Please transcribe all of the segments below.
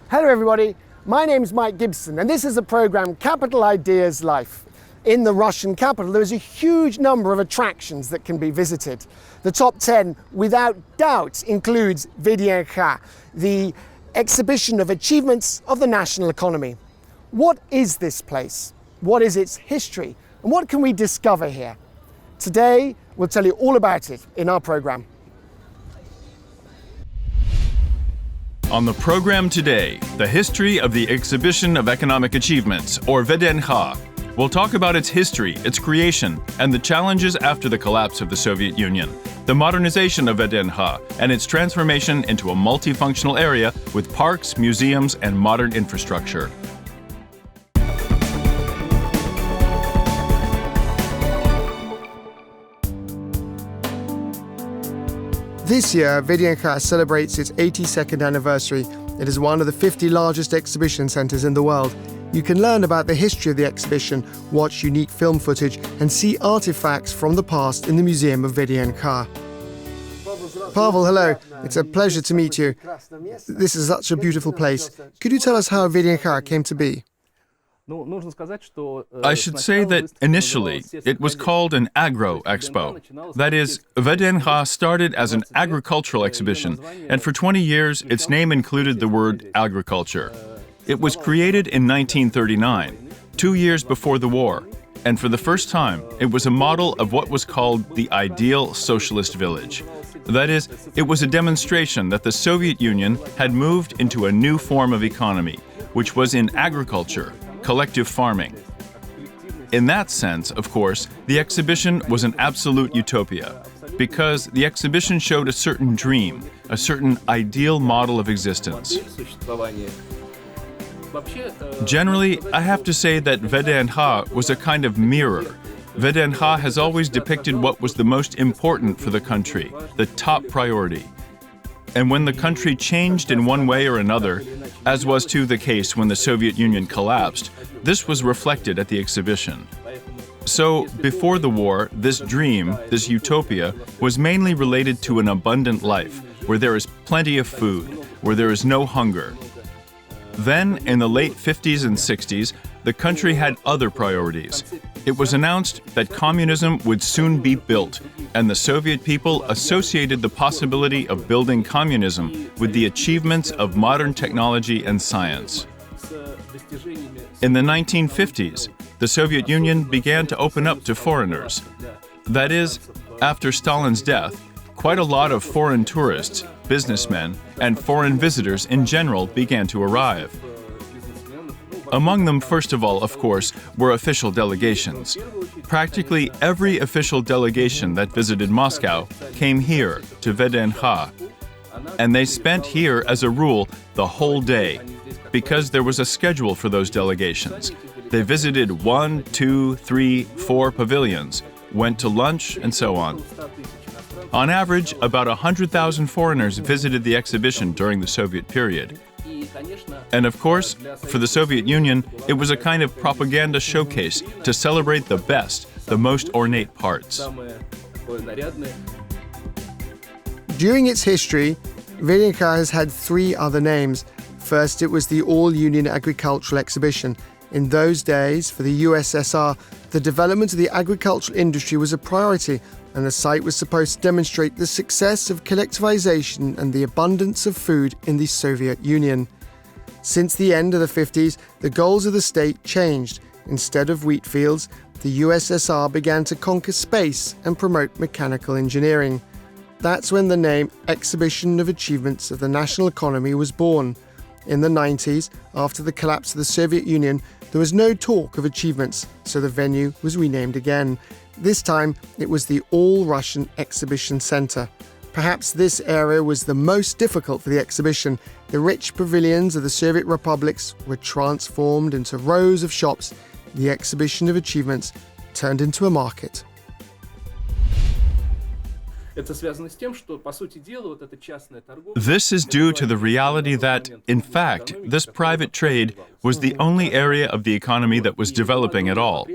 Hello everybody, my name's Mike Gibson and this is the program Capital Ideas Life. In the Russian capital there is a huge number of attractions that can be visited. The top 10 without doubt includes VDNKh, the exhibition of achievements of the national economy. What is this place? What is its history? And what can we discover here? Today we'll tell you all about it in our program. On the program today, the history of the Exhibition of Economic Achievements, or VDNKh. We'll talk about its history, its creation, and the challenges after the collapse of the Soviet Union, the modernization of VDNKh, and its transformation into a multifunctional area with parks, museums, and modern infrastructure. This year, VDNKh celebrates its 82nd anniversary. It is one of the 50 largest exhibition centres in the world. You can learn about the history of the exhibition, watch unique film footage, and see artifacts from the past in the Museum of VDNKh. Pavel, hello. It's a pleasure to meet you. This is such a beautiful place. Could you tell us how VDNKh came to be? I should say that initially it was called an Agro Expo. That is, VDNKh started as an agricultural exhibition, and for 20 years its name included the word agriculture. It was created in 1939, 2 years before the war, and for the first time it was a model of what was called the ideal socialist village. That is, it was a demonstration that the Soviet Union had moved into a new form of economy, which was in agriculture, collective farming. In that sense, of course, the exhibition was an absolute utopia, because the exhibition showed a certain dream, a certain ideal model of existence. Generally, I have to say that VDNKh was a kind of mirror. VDNKh has always depicted what was the most important for the country, the top priority. And when the country changed in one way or another, as was too the case when the Soviet Union collapsed, this was reflected at the exhibition. So, before the war, this dream, this utopia, was mainly related to an abundant life, where there is plenty of food, where there is no hunger. Then, in the late 50s and 60s, the country had other priorities. It was announced that communism would soon be built, and the Soviet people associated the possibility of building communism with the achievements of modern technology and science. In the 1950s, the Soviet Union began to open up to foreigners. That is, after Stalin's death, quite a lot of foreign tourists, businessmen, and foreign visitors in general began to arrive. Among them, first of all, of course, were official delegations. Practically every official delegation that visited Moscow came here to VDNKh. And they spent here, as a rule, the whole day, because there was a schedule for those delegations. They visited 1, 2, 3, 4 pavilions, went to lunch, and so on. On average, about 100,000 foreigners visited the exhibition during the Soviet period. And of course, for the Soviet Union, it was a kind of propaganda showcase to celebrate the best, the most ornate parts. During its history, VDNKh has had 3 other names. First, it was the All-Union Agricultural Exhibition. In those days, for the USSR, the development of the agricultural industry was a priority, and the site was supposed to demonstrate the success of collectivization and the abundance of food in the Soviet Union. Since the end of the 50s, the goals of the state changed. Instead of wheat fields, the USSR began to conquer space and promote mechanical engineering. That's when the name Exhibition of Achievements of the National Economy was born. In the 90s, after the collapse of the Soviet Union, there was no talk of achievements, so the venue was renamed again. This time, it was the All-Russian Exhibition Centre. Perhaps this area was the most difficult for the exhibition. The rich pavilions of the Soviet republics were transformed into rows of shops. The Exhibition of Achievements turned into a market. This is due to the reality that, in fact, this private trade was the only area of the economy that was developing at all,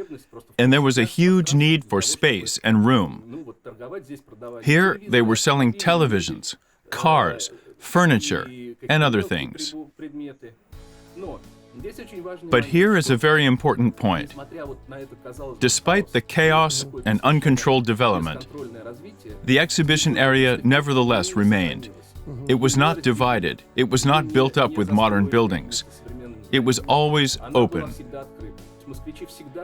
and there was a huge need for space and room. Here, they were selling televisions, cars, furniture, and other things. But here is a very important point. Despite the chaos and uncontrolled development, the exhibition area nevertheless remained. It was not divided. It was not built up with modern buildings. It was always open.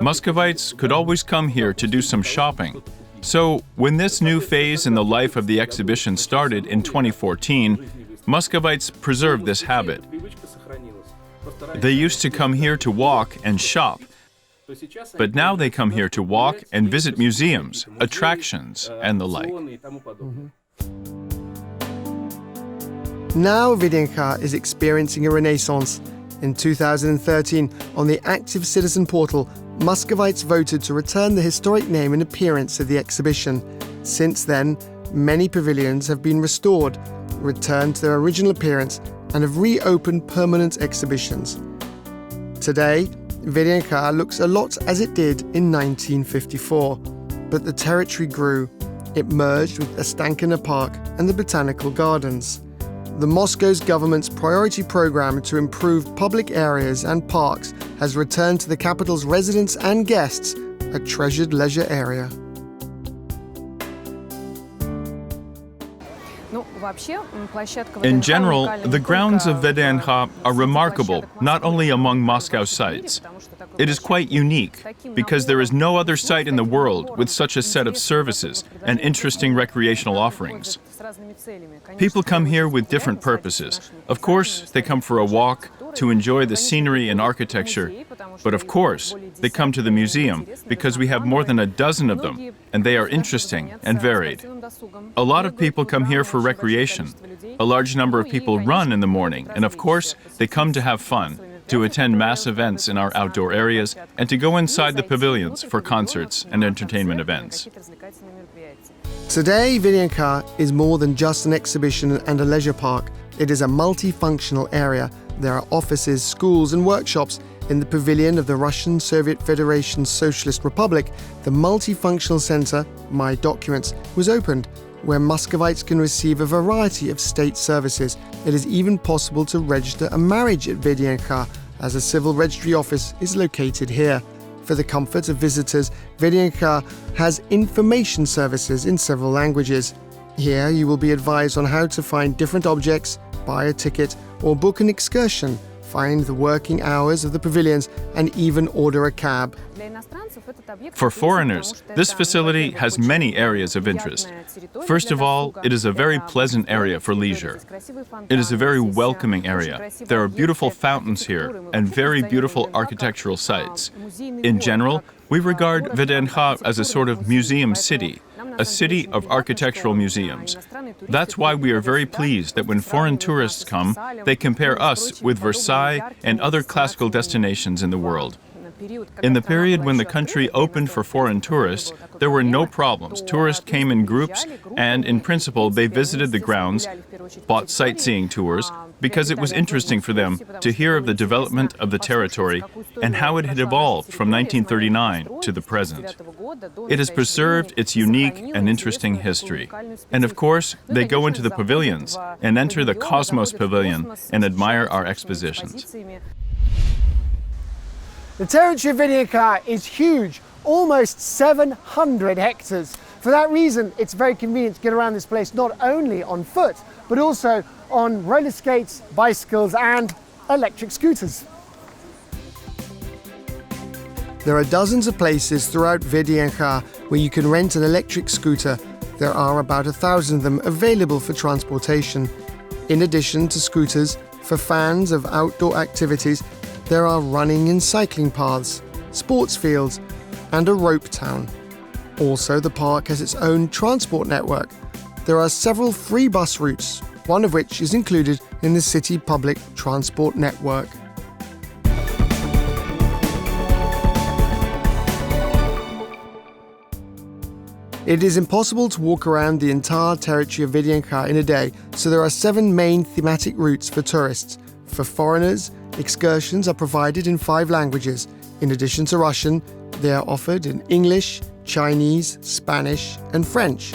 Muscovites could always come here to do some shopping. So, when this new phase in the life of the exhibition started in 2014, Muscovites preserved this habit. They used to come here to walk and shop, but now they come here to walk and visit museums, attractions, and the like. Now VDNKh is experiencing a renaissance. In 2013, on the Active Citizen portal, Muscovites voted to return the historic name and appearance of the exhibition. Since then, many pavilions have been restored, returned to their original appearance, and have reopened permanent exhibitions. Today, VDNKh looks a lot as it did in 1954, but the territory grew. It merged with Ostankino Park and the Botanical Gardens. The Moscow's government's priority program to improve public areas and parks has returned to the capital's residents and guests a treasured leisure area. In general, the grounds of VDNKh are remarkable not only among Moscow sites. It is quite unique because there is no other site in the world with such a set of services and interesting recreational offerings. People come here with different purposes. Of course, they come for a walk, to enjoy the scenery and architecture. But of course, they come to the museum because we have more than a dozen of them, and they are interesting and varied. A lot of people come here for recreation. A large number of people run in the morning, and of course, they come to have fun, to attend mass events in our outdoor areas, and to go inside the pavilions for concerts and entertainment events. Today, VDNKh is more than just an exhibition and a leisure park. It is a multifunctional area. There are offices, schools, and workshops. In the pavilion of the Russian Soviet Federation Socialist Republic, the multifunctional center, My Documents, was opened, where Muscovites can receive a variety of state services. It is even possible to register a marriage at VDNKh, as a civil registry office is located here. For the comfort of visitors, VDNKh has information services in several languages. Here you will be advised on how to find different objects, buy a ticket, or book an excursion, find the working hours of the pavilions, and even order a cab. For foreigners, this facility has many areas of interest. First of all, it is a very pleasant area for leisure. It is a very welcoming area. There are beautiful fountains here and very beautiful architectural sites. In general, we regard VDNKh as a sort of museum city, a city of architectural museums. That's why we are very pleased that when foreign tourists come, they compare us with Versailles and other classical destinations in the world. In the period when the country opened for foreign tourists, there were no problems. Tourists came in groups, and in principle, they visited the grounds, bought sightseeing tours, because it was interesting for them to hear of the development of the territory and how it had evolved from 1939 to the present. It has preserved its unique and interesting history. And of course, they go into the pavilions and enter the Cosmos Pavilion and admire our expositions. The territory of VDNKh is huge, almost 700 hectares. For that reason, it's very convenient to get around this place not only on foot, but also on roller skates, bicycles, and electric scooters. There are dozens of places throughout VDNKh where you can rent an electric scooter. There are about 1,000 of them available for transportation. In addition to scooters, for fans of outdoor activities, there are running and cycling paths, sports fields, and a rope town. Also, the park has its own transport network. There are several free bus routes, one of which is included in the city public transport network. It is impossible to walk around the entire territory of VDNKh in a day, so there are 7 main thematic routes for tourists. For foreigners, excursions are provided in 5 languages. In addition to Russian, they are offered in English, Chinese, Spanish, and French.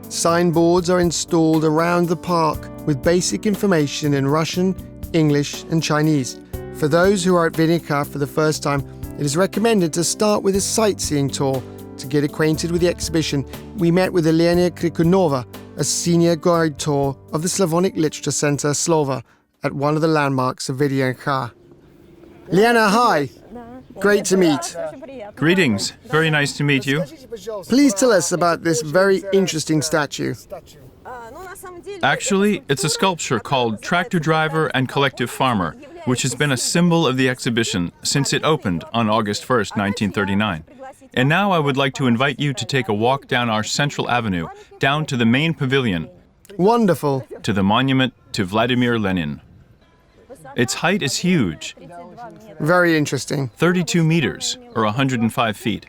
Signboards are installed around the park with basic information in Russian, English and Chinese. For those who are at VDNKh for the first time, it is recommended to start with a sightseeing tour. To get acquainted with the exhibition, we met with Elena Krikunova, a senior guide tour of the Slavonic Literature Center Slova at one of the landmarks of VDNKh. Liana, hi! Great to meet. Greetings. Very nice to meet you. Please tell us about this very interesting statue. Actually, it's a sculpture called Tractor Driver and Collective Farmer, which has been a symbol of the exhibition since it opened on August 1st, 1939. And now I would like to invite you to take a walk down our central avenue, down to the main pavilion, Wonderful. to the monument to Vladimir Lenin. Its height is huge, Very interesting. 32 meters, or 105 feet.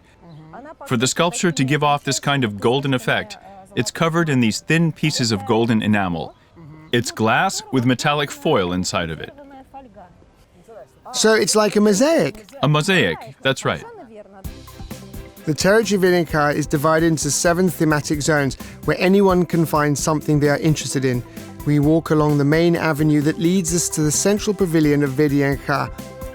For the sculpture to give off this kind of golden effect, it's covered in these thin pieces of golden enamel. It's glass with metallic foil inside of it. So it's like a mosaic. A mosaic, that's right. The territory of VDNKh is divided into 7 thematic zones where anyone can find something they are interested in. We walk along the main avenue that leads us to the central pavilion of VDNKh.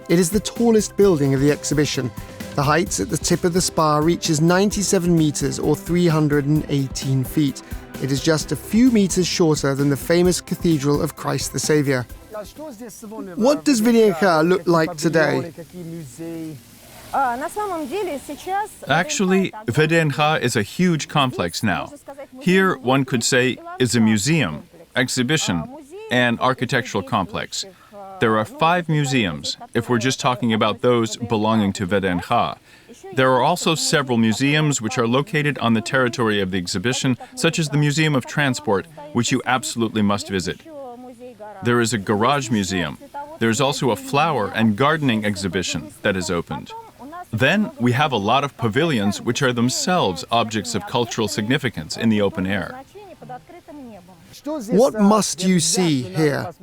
It is the tallest building of the exhibition. The height at the tip of the spire reaches 97 meters or 318 feet. It is just a few meters shorter than the famous Cathedral of Christ the Saviour. What does VDNKh look like today? Actually, VDNKh is a huge complex now. Here, one could say, is a museum, exhibition, and architectural complex. There are 5 museums, if we're just talking about those belonging to VDNKh. There are also several museums which are located on the territory of the exhibition, such as the Museum of Transport, which you absolutely must visit. There is a garage museum. There's also a flower and gardening exhibition that is opened. Then we have a lot of pavilions which are themselves objects of cultural significance in the open air. What must you see here?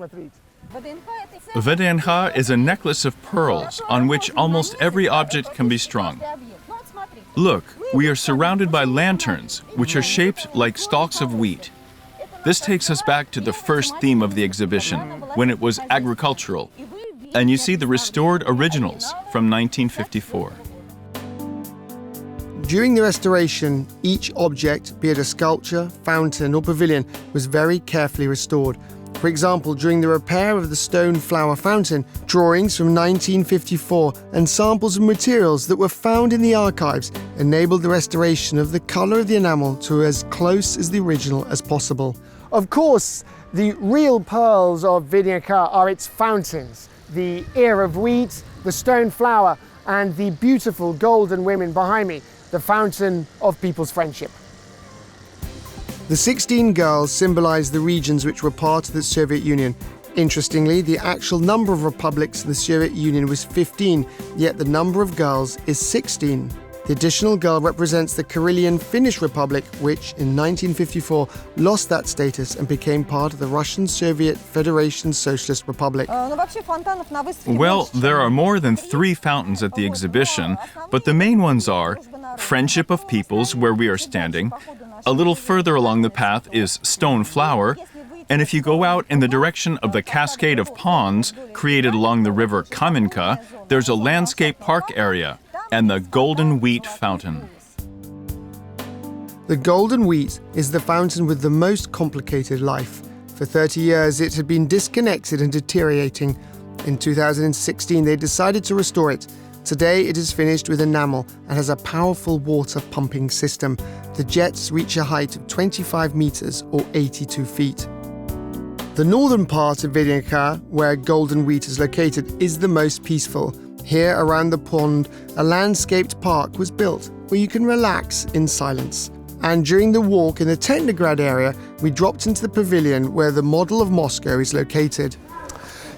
VDNKh is a necklace of pearls on which almost every object can be strung. Look, we are surrounded by lanterns which are shaped like stalks of wheat. This takes us back to the first theme of the exhibition, when it was agricultural. And you see the restored originals from 1954. During the restoration, each object, be it a sculpture, fountain or pavilion, was very carefully restored. For example, during the repair of the stone flower fountain, drawings from 1954 and samples of materials that were found in the archives enabled the restoration of the color of the enamel to as close as the original as possible. Of course, the real pearls of VDNKh are its fountains, the ear of wheat, the stone flower, and the beautiful golden women behind me, the fountain of people's friendship. The 16 girls symbolize the regions which were part of the Soviet Union. Interestingly, the actual number of republics in the Soviet Union was 15, yet the number of girls is 16. The additional girl represents the Karelian Finnish Republic, which in 1954 lost that status and became part of the Russian Soviet Federation Socialist Republic. Well, there are more than 3 fountains at the exhibition, but the main ones are Friendship of Peoples, where we are standing. A little further along the path is Stone Flower, and if you go out in the direction of the cascade of ponds created along the river Kamenka, there's a landscape park area and the Golden Wheat Fountain. The Golden Wheat is the fountain with the most complicated life. For 30 years, it had been disconnected and deteriorating. In 2016, they decided to restore it. Today, it is finished with enamel and has a powerful water pumping system. The jets reach a height of 25 meters or 82 feet. The northern part of VDNKh, where Golden Wheat is located, is the most peaceful. Here, around the pond, a landscaped park was built where you can relax in silence. And during the walk in the Technograd area, we dropped into the pavilion where the model of Moscow is located.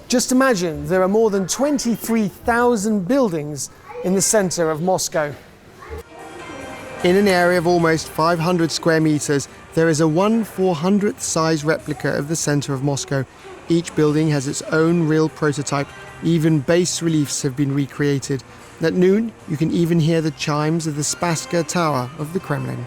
Just imagine there are more than 23,000 buildings in the center of Moscow. In an area of almost 500 square meters, there is a 1/400th size replica of the center of Moscow. Each building has its own real prototype. Even bas reliefs have been recreated. At noon, you can even hear the chimes of the Spasska Tower of the Kremlin.